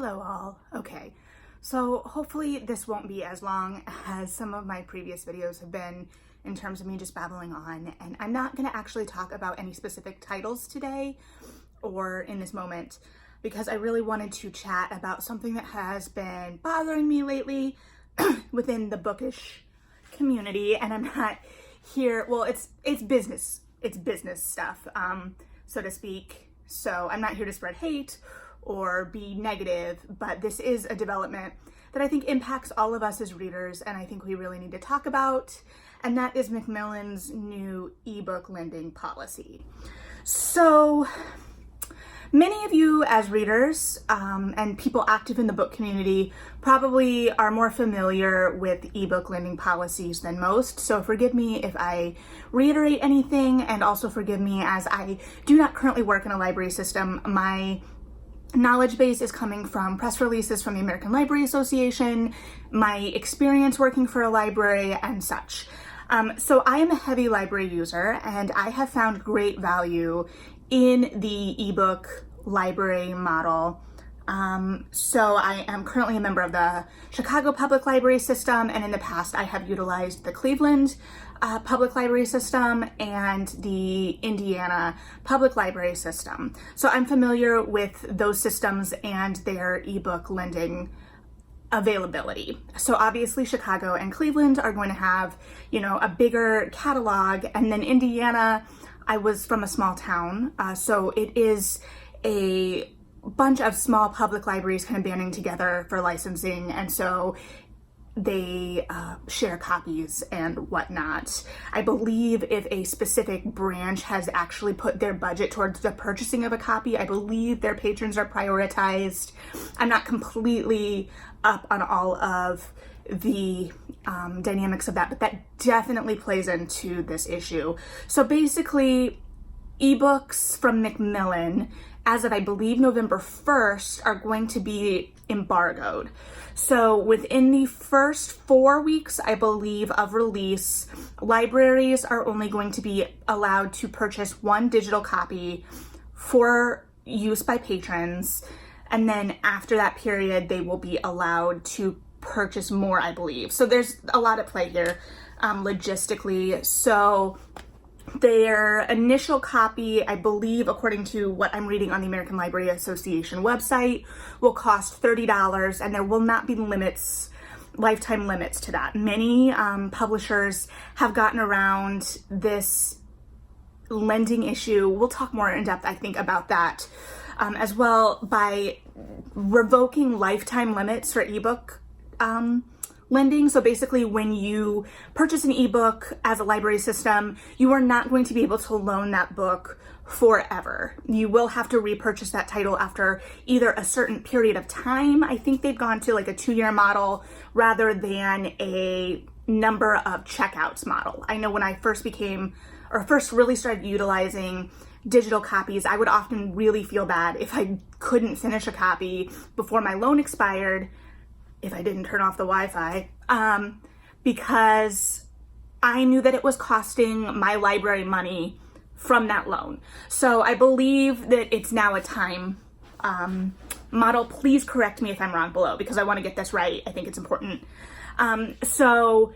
Hello all. Okay, so hopefully this won't be as long as some of my previous videos have been in terms of me just babbling on, and I'm not going to actually talk about any specific titles today or in this moment because I really wanted to chat about something that has been bothering me lately within the bookish community. And I'm not here, well, it's business stuff, so to speak. So I'm not here to spread hate or be negative, but this is a development that I think impacts all of us as readers, and I think we really need to talk about, and that is Macmillan's new ebook lending policy. So many of you as readers and people active in the book community probably are more familiar with ebook lending policies than most, so forgive me if I reiterate anything, and also forgive me as I do not currently work in a library system. My knowledge base is coming from press releases from the American Library Association, my experience working for a library, and such. So I am a heavy library user, and I have found great value in the ebook library model. So I am currently a member of the Chicago Public Library System, and in the past I have utilized the Cleveland Public Library System and the Indiana Public Library System. So I'm familiar with those systems and their ebook lending availability. So obviously Chicago and Cleveland are going to have, a bigger catalog, and then Indiana, I was from a small town, so it is a bunch of small public libraries kind of banding together for licensing, and so they share copies and whatnot. I believe if a specific branch has actually put their budget towards the purchasing of a copy, I believe their patrons are prioritized. I'm not completely up on all of the dynamics of that, but that definitely plays into this issue. So basically, ebooks from Macmillan, as of I believe November 1st, are going to be embargoed. So within the first 4 weeks, I believe, of release, libraries are only going to be allowed to purchase one digital copy for use by patrons. And then after that period, they will be allowed to purchase more, I believe. So there's a lot at play here logistically. So their initial copy, I believe, according to what I'm reading on the American Library Association website, will cost $30, and there will not be lifetime limits to that. Many publishers have gotten around this lending issue. We'll talk more in depth, I think, about that as well, by revoking lifetime limits for ebook lending. So basically, when you purchase an ebook as a library system, you are not going to be able to loan that book forever. You will have to repurchase that title after either a certain period of time. I think they've gone to like a 2-year model rather than a number of checkouts model. I know when I first really started utilizing digital copies, I would often really feel bad if I couldn't finish a copy before my loan expired, if I didn't turn off the Wi-Fi, because I knew that it was costing my library money from that loan. So I believe that it's now a time model. Please correct me if I'm wrong below, because I want to get this right. I think it's important. So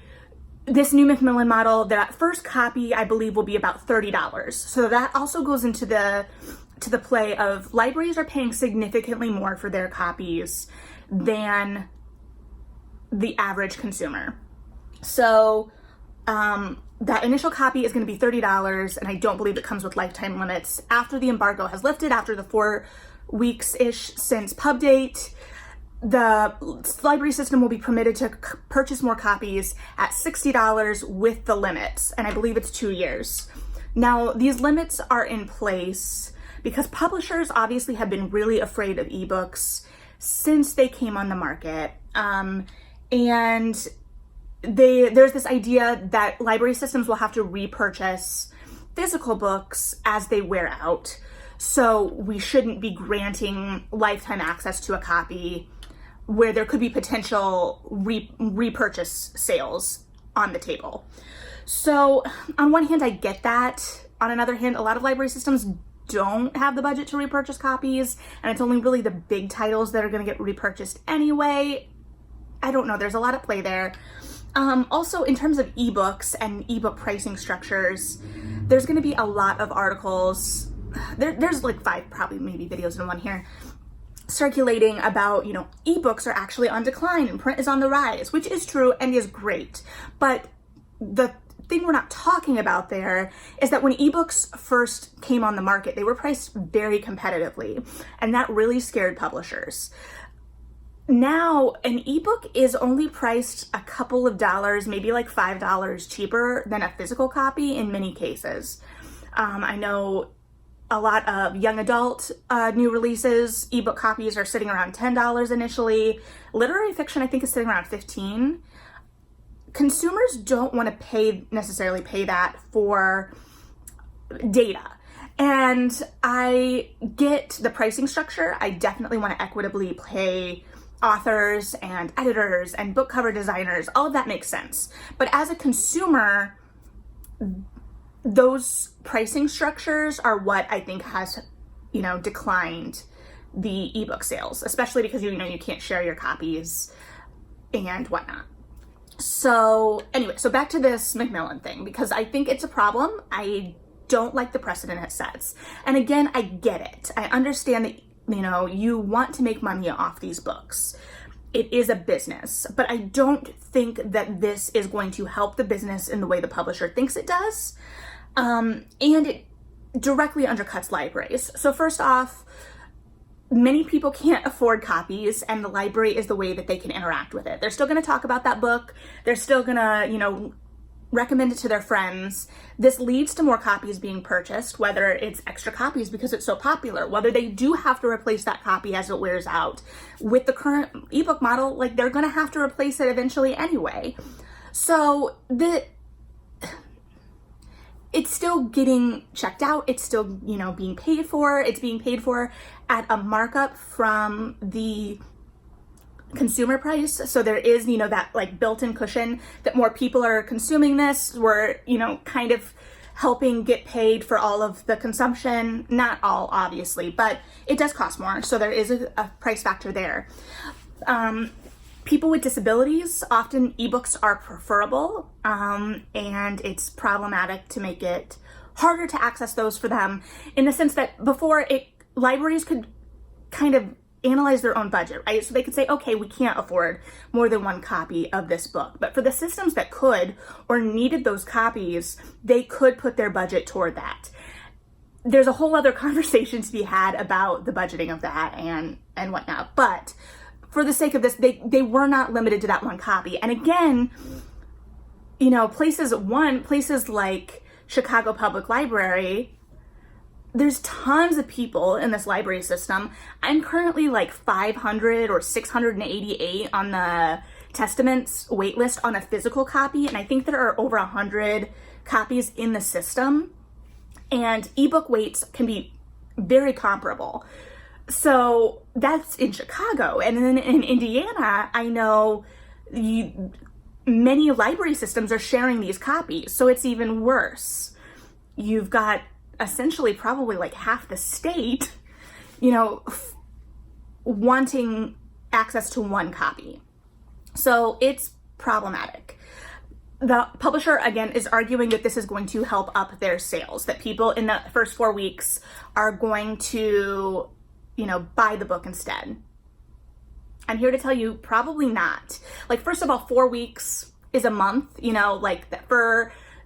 this new Macmillan model, that first copy, I believe, will be about $30. So that also goes into the play of libraries are paying significantly more for their copies than the average consumer. So that initial copy is going to be $30, and I don't believe it comes with lifetime limits. After the embargo has lifted, after the 4 weeks-ish since pub date, the library system will be permitted to purchase more copies at $60 with the limits, and I believe it's 2 years. Now, these limits are in place because publishers obviously have been really afraid of ebooks since they came on the market. And there's this idea that library systems will have to repurchase physical books as they wear out. So we shouldn't be granting lifetime access to a copy where there could be potential repurchase sales on the table. So on one hand, I get that. On another hand, a lot of library systems don't have the budget to repurchase copies, and it's only really the big titles that are going to get repurchased anyway. I don't know. There's a lot at play there. Also, in terms of ebooks and ebook pricing structures, there's going to be a lot of articles. There's like 5, probably maybe videos in one here, circulating about, you know, ebooks are actually on decline and print is on the rise, which is true and is great. But the thing we're not talking about there is that when ebooks first came on the market, they were priced very competitively, and that really scared publishers. Now, an ebook is only priced a couple of dollars, maybe like $5 cheaper than a physical copy in many cases. I know a lot of young adult new releases, ebook copies are sitting around $10 initially. Literary fiction, I think, is sitting around $15. Consumers don't want to necessarily pay that for data. And I get the pricing structure. I definitely want to equitably pay authors and editors and book cover designers. All of that makes sense. But as a consumer, those pricing structures are what I think has, you know, declined the ebook sales, especially because, you know, you can't share your copies and whatnot. So anyway, so back to this Macmillan thing, because I think it's a problem. I don't like the precedent it sets. And again, I get it. I understand that, you know, you want to make money off these books. It is a business, but I don't think that this is going to help the business in the way the publisher thinks it does. And it directly undercuts libraries. So first off, many people can't afford copies, and the library is the way that they can interact with it. They're still going to talk about that book. They're still going to, you know, recommend it to their friends. This leads to more copies being purchased, whether it's extra copies because it's so popular, whether they do have to replace that copy as it wears out. With the current ebook model, like, they're going to have to replace it eventually anyway. So it's still getting checked out. It's still, you know, being paid for. It's being paid for at a markup from the consumer price. So there is, you know, that like built-in cushion that more people are consuming this. We're, you know, kind of helping get paid for all of the consumption. Not all, obviously, but it does cost more. So there is a price factor there. People with disabilities, often ebooks are preferable, and it's problematic to make it harder to access those for them, in the sense that before, libraries could kind of analyze their own budget, right? So they could say, okay, we can't afford more than one copy of this book. But for the systems that could or needed those copies, they could put their budget toward that. There's a whole other conversation to be had about the budgeting of that and whatnot. But for the sake of this, they were not limited to that one copy. And again, you know, places like Chicago Public Library, there's tons of people in this library system. I'm currently like 500 or 688 on the Testaments waitlist on a physical copy, and I think there are over 100 copies in the system. And ebook waits can be very comparable. So that's in Chicago. And then in Indiana, I know many library systems are sharing these copies. So it's even worse. You've got essentially probably like half the state, you know, wanting access to one copy. So it's problematic. The publisher, again, is arguing that this is going to help up their sales, that people in the first 4 weeks are going to, you know, buy the book instead. I'm here to tell you, probably not. Like, first of all, 4 weeks is a month, you know, like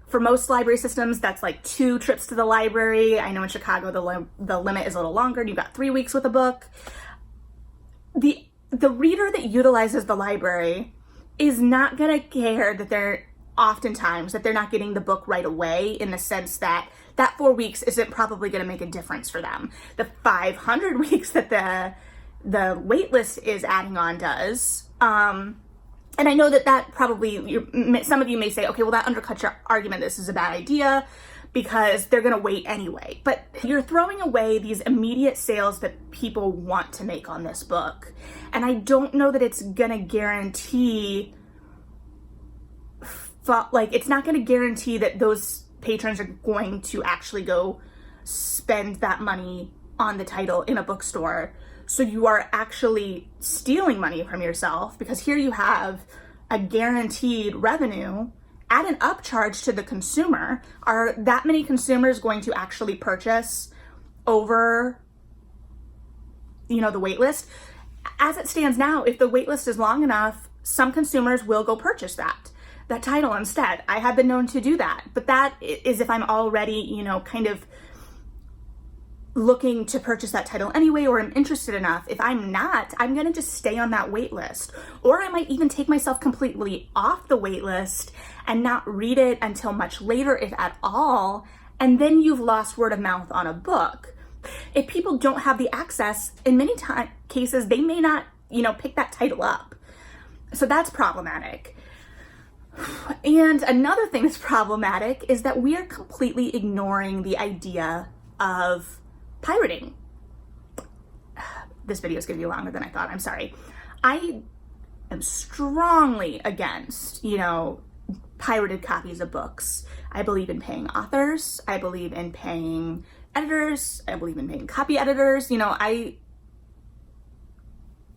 for most library systems, that's like 2 trips to the library. I know in Chicago, the limit is a little longer. You've got 3 weeks with a book. The reader that utilizes the library is not gonna care that they're not getting the book right away, in the sense that 4 weeks isn't probably going to make a difference for them. The 500 weeks that the wait list is adding on does. And I know that probably, some of you may say, okay, well, that undercuts your argument. This is a bad idea because they're going to wait anyway. But you're throwing away these immediate sales that people want to make on this book. And I don't know that it's going to guarantee, like, it's not going to guarantee that those patrons are going to actually go spend that money on the title in a bookstore. So you are actually stealing money from yourself, because here you have a guaranteed revenue at an upcharge to the consumer. Are that many consumers going to actually purchase over, you know, the wait list? As it stands now, if the wait list is long enough, some consumers will go purchase that title instead. I have been known to do that, but that is if I'm already, you know, kind of looking to purchase that title anyway, or I'm interested enough. If I'm not, I'm gonna just stay on that wait list, or I might even take myself completely off the wait list and not read it until much later, if at all, and then you've lost word of mouth on a book. If people don't have the access, in many cases, they may not, you know, pick that title up. So that's problematic. And another thing that's problematic is that we are completely ignoring the idea of pirating. This video is going to be longer than I thought. I'm sorry. I am strongly against, you know, pirated copies of books. I believe in paying authors. I believe in paying editors. I believe in paying copy editors. You know,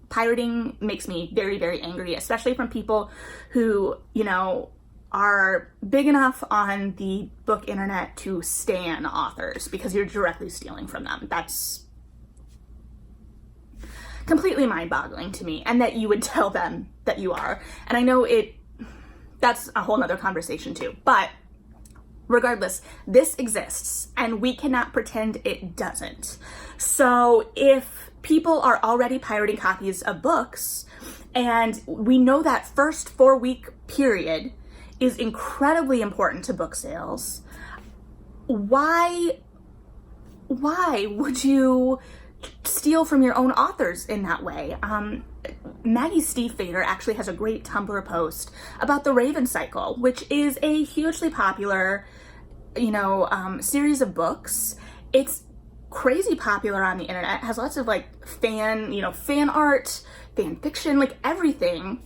pirating makes me very, very angry, especially from people who, you know, are big enough on the book internet to stan authors, because you're directly stealing from them. That's completely mind-boggling to me, and that you would tell them that you are. And I know that's a whole nother conversation too, but regardless, this exists and we cannot pretend it doesn't. So if people are already pirating copies of books, and we know that first 4-week period is incredibly important to book sales, why would you steal from your own authors in that way? Maggie Stiefvater actually has a great Tumblr post about the Raven Cycle, which is a hugely popular, you know, series of books. It's crazy popular on the internet, has lots of like fan art, fan fiction, like everything.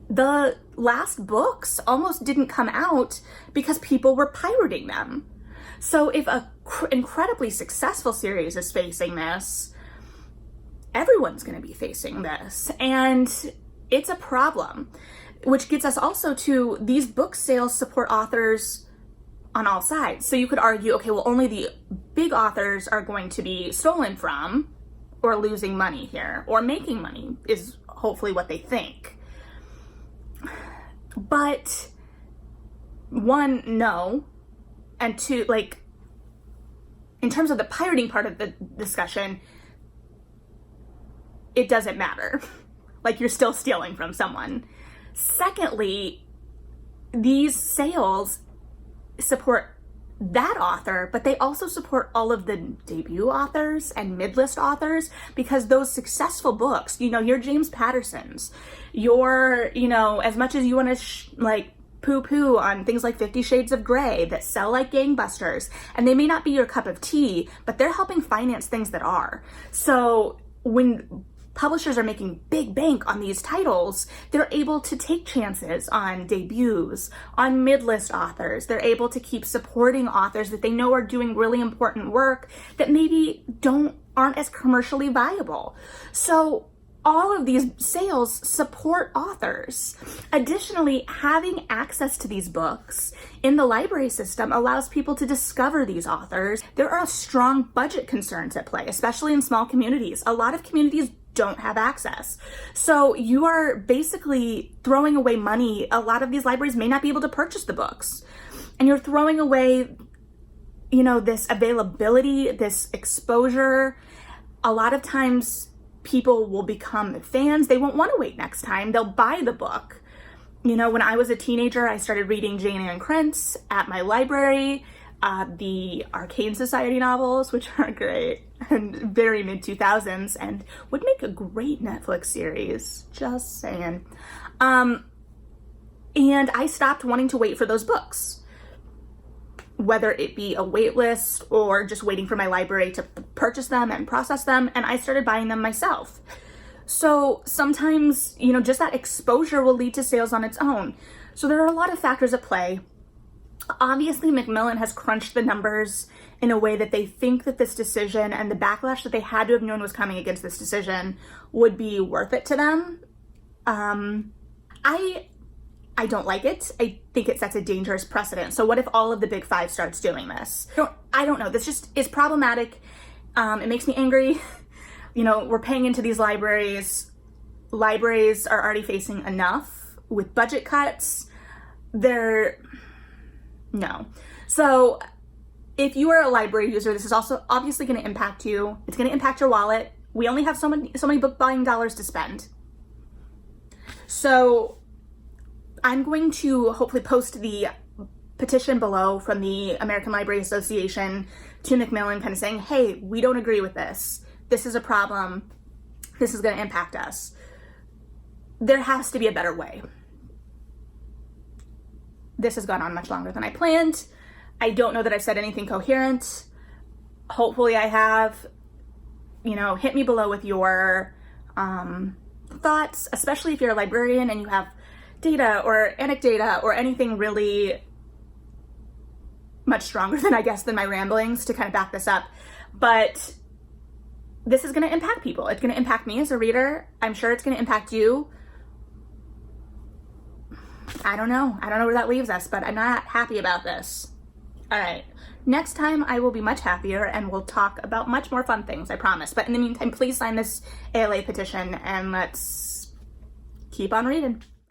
The last books almost didn't come out because people were pirating them. So if a incredibly successful series is facing this, everyone's going to be facing this, and it's a problem. Which gets us also to, these book sales support authors on all sides. So you could argue, okay, well, only the big authors are going to be stolen from or losing money here, or making money is hopefully what they think. But one, no. And two, like, in terms of the pirating part of the discussion, it doesn't matter. Like, you're still stealing from someone. Secondly, these sales support that author, but they also support all of the debut authors and mid-list authors, because those successful books, you know, your James Pattersons, your, you know, as much as you want to like poo-poo on things like 50 Shades of Grey that sell like gangbusters, and they may not be your cup of tea, but they're helping finance things that are. So when publishers are making big bank on these titles, they're able to take chances on debuts, on mid-list authors. They're able to keep supporting authors that they know are doing really important work that maybe aren't as commercially viable. So all of these sales support authors. Additionally, having access to these books in the library system allows people to discover these authors. There are strong budget concerns at play, especially in small communities. A lot of communities don't have access. So you are basically throwing away money. A lot of these libraries may not be able to purchase the books. And you're throwing away, you know, this availability, this exposure. A lot of times people will become fans. They won't want to wait next time. They'll buy the book. You know, when I was a teenager, I started reading Jane Ann Krentz at my library, the Arcane Society novels, which are great, and very mid-2000s, and would make a great Netflix series, just saying. And I stopped wanting to wait for those books, whether it be a wait list or just waiting for my library to purchase them and process them, and I started buying them myself. So sometimes, you know, just that exposure will lead to sales on its own. So there are a lot of factors at play. Obviously, Macmillan has crunched the numbers in a way that they think that this decision and the backlash that they had to have known was coming against this decision would be worth it to them. I don't like it. I think it sets a dangerous precedent. So what if all of the big five starts doing this? I don't know. This just is problematic. It makes me angry. You know, we're paying into these libraries. Libraries are already facing enough with budget cuts. No. So if you are a library user, this is also obviously going to impact you. It's going to impact your wallet. We only have so many book buying dollars to spend. So I'm going to hopefully post the petition below from the American Library Association to Macmillan, kind of saying, hey, we don't agree with this. This is a problem. This is going to impact us. There has to be a better way. This has gone on much longer than I planned. I don't know that I've said anything coherent. Hopefully I have. You know, hit me below with your thoughts, especially if you're a librarian and you have data or anecdata or anything really much stronger than, I guess, than my ramblings to kind of back this up. But this is going to impact people. It's going to impact me as a reader. I'm sure it's going to impact you. I don't know where that leaves us, but I'm not happy about this. All right. Next time I will be much happier and we'll talk about much more fun things, I promise. But in the meantime, please sign this ALA petition and let's keep on reading.